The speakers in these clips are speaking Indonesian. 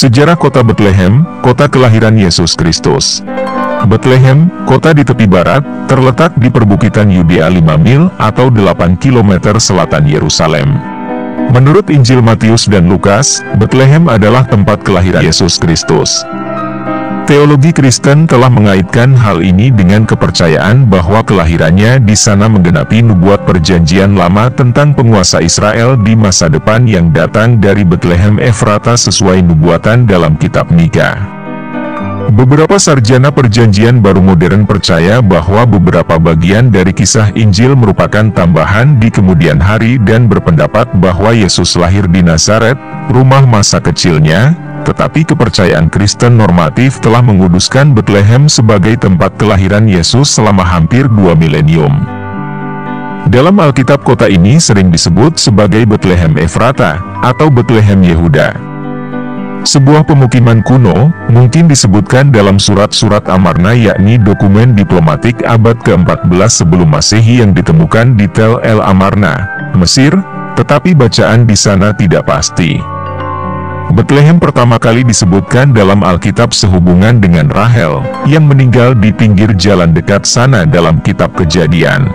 Sejarah kota Betlehem, kota kelahiran Yesus Kristus. Betlehem, kota di tepi barat, terletak di perbukitan Yudea 5 mil atau 8 km selatan Yerusalem. Menurut Injil Matius dan Lukas, Betlehem adalah tempat kelahiran Yesus Kristus. Teologi Kristen telah mengaitkan hal ini dengan kepercayaan bahwa kelahirannya di sana menggenapi nubuat perjanjian lama tentang penguasa Israel di masa depan yang datang dari Betlehem Efrata sesuai nubuatan dalam kitab Mika. Beberapa sarjana perjanjian baru modern percaya bahwa beberapa bagian dari kisah Injil merupakan tambahan di kemudian hari dan berpendapat bahwa Yesus lahir di Nazaret, rumah masa kecilnya. Tetapi kepercayaan Kristen normatif telah menguduskan Betlehem sebagai tempat kelahiran Yesus selama hampir 2 milenium. Dalam Alkitab kota ini sering disebut sebagai Betlehem Efrata, atau Betlehem Yehuda. Sebuah pemukiman kuno, mungkin disebutkan dalam surat-surat Amarna yakni dokumen diplomatik abad ke-14 sebelum Masehi yang ditemukan di Tel El Amarna, Mesir, tetapi bacaan di sana tidak pasti. Betlehem pertama kali disebutkan dalam Alkitab sehubungan dengan Rahel, yang meninggal di pinggir jalan dekat sana dalam kitab Kejadian.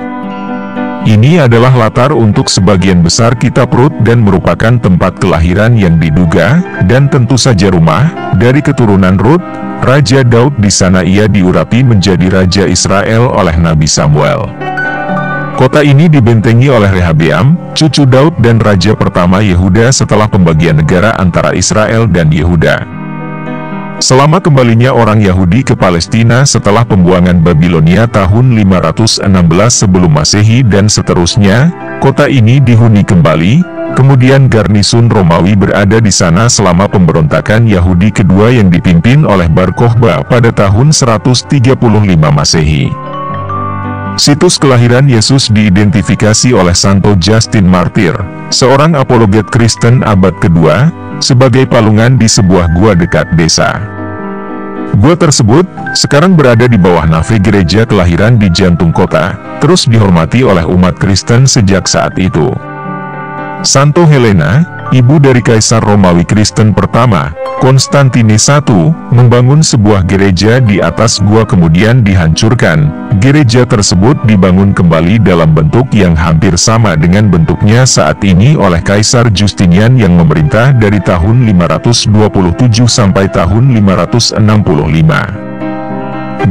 Ini adalah latar untuk sebagian besar kitab Rut dan merupakan tempat kelahiran yang diduga, dan tentu saja rumah, dari keturunan Rut, Raja Daud. Di sana ia diurapi menjadi Raja Israel oleh Nabi Samuel. Kota ini dibentengi oleh Rehabeam, cucu Daud dan raja pertama Yehuda setelah pembagian negara antara Israel dan Yehuda. Selama kembalinya orang Yahudi ke Palestina setelah pembuangan Babilonia tahun 516 sebelum Masehi dan seterusnya, kota ini dihuni kembali, kemudian garnisun Romawi berada di sana selama pemberontakan Yahudi kedua yang dipimpin oleh Bar Kokhba pada tahun 135 Masehi. Situs kelahiran Yesus diidentifikasi oleh Santo Justin Martir, seorang apologet Kristen abad kedua, sebagai palungan di sebuah gua dekat desa. Gua tersebut, sekarang berada di bawah nave gereja kelahiran di jantung kota, terus dihormati oleh umat Kristen sejak saat itu. Santo Helena, ibu dari Kaisar Romawi Kristen pertama, Konstantine I, membangun sebuah gereja di atas gua kemudian dihancurkan. Gereja tersebut dibangun kembali dalam bentuk yang hampir sama dengan bentuknya saat ini oleh Kaisar Justinian yang memerintah dari tahun 527 sampai tahun 565.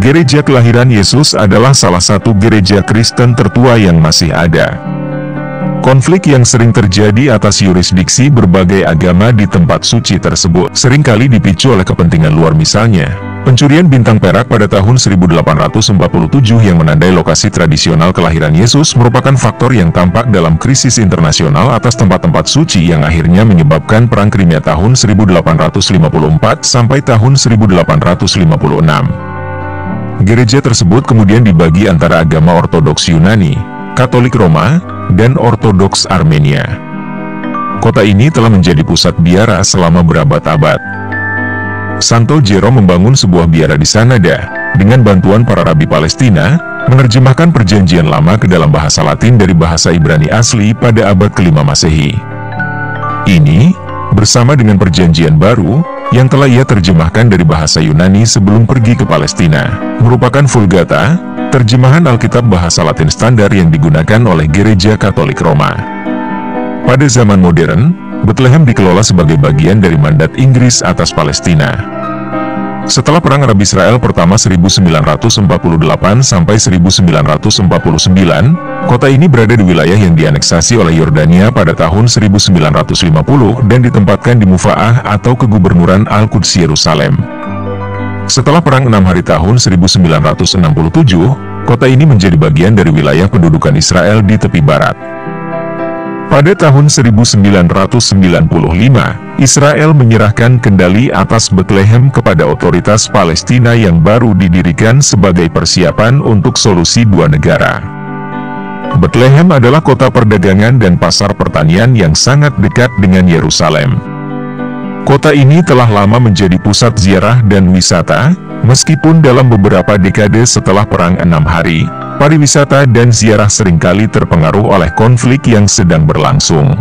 Gereja kelahiran Yesus adalah salah satu gereja Kristen tertua yang masih ada. Konflik yang sering terjadi atas yurisdiksi berbagai agama di tempat suci tersebut seringkali dipicu oleh kepentingan luar, misalnya pencurian bintang perak pada tahun 1847 yang menandai lokasi tradisional kelahiran Yesus merupakan faktor yang tampak dalam krisis internasional atas tempat-tempat suci yang akhirnya menyebabkan Perang Crimea tahun 1854 sampai tahun 1856. Gereja tersebut kemudian dibagi antara agama Ortodoks Yunani, Katolik Roma, dan Ortodoks Armenia. Kota ini telah menjadi pusat biara selama berabad-abad. Santo Jerome membangun sebuah biara di sana dengan bantuan para rabi Palestina, menerjemahkan perjanjian lama ke dalam bahasa Latin dari bahasa Ibrani asli pada abad ke-5 Masehi. Ini, bersama dengan perjanjian baru, yang telah ia terjemahkan dari bahasa Yunani sebelum pergi ke Palestina, merupakan Vulgata, terjemahan Alkitab bahasa Latin standar yang digunakan oleh Gereja Katolik Roma. Pada zaman modern, Betlehem dikelola sebagai bagian dari mandat Inggris atas Palestina. Setelah Perang Arab Israel pertama 1948 sampai 1949, kota ini berada di wilayah yang dianeksasi oleh Yordania pada tahun 1950 dan ditempatkan di Mufa'ah atau Kegubernuran Al-Quds Yerusalem. Setelah Perang 6 Hari tahun 1967, kota ini menjadi bagian dari wilayah pendudukan Israel di tepi barat. Pada tahun 1995, Israel menyerahkan kendali atas Betlehem kepada otoritas Palestina yang baru didirikan sebagai persiapan untuk solusi dua negara. Betlehem adalah kota perdagangan dan pasar pertanian yang sangat dekat dengan Yerusalem. Kota ini telah lama menjadi pusat ziarah dan wisata, meskipun dalam beberapa dekade setelah Perang 6 Hari, pariwisata dan ziarah seringkali terpengaruh oleh konflik yang sedang berlangsung.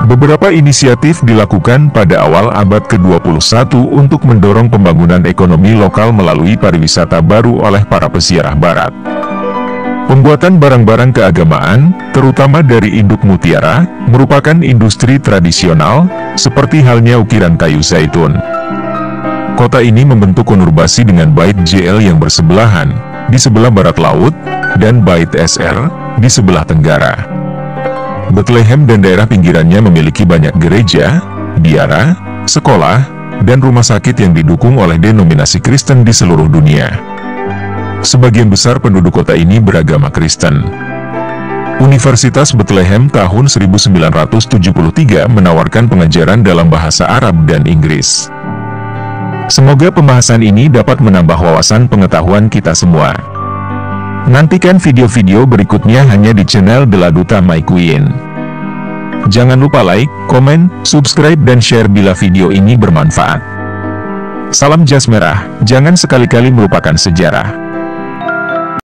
Beberapa inisiatif dilakukan pada awal abad ke-21 untuk mendorong pembangunan ekonomi lokal melalui pariwisata baru oleh para peziarah barat. Pembuatan barang-barang keagamaan, terutama dari induk mutiara, merupakan industri tradisional, seperti halnya ukiran kayu zaitun. Kota ini membentuk konurbasi dengan Bait Jl yang bersebelahan, di sebelah barat laut, dan Bait Sr, di sebelah tenggara. Bethlehem dan daerah pinggirannya memiliki banyak gereja, biara, sekolah, dan rumah sakit yang didukung oleh denominasi Kristen di seluruh dunia. Sebagian besar penduduk kota ini beragama Kristen. Universitas Bethlehem tahun 1973 menawarkan pengajaran dalam bahasa Arab dan Inggris. Semoga pembahasan ini dapat menambah wawasan pengetahuan kita semua. Nantikan video-video berikutnya hanya di channel The Laduta My Queen. Jangan lupa like, komen, subscribe dan share bila video ini bermanfaat. Salam jas merah, jangan sekali-kali melupakan sejarah.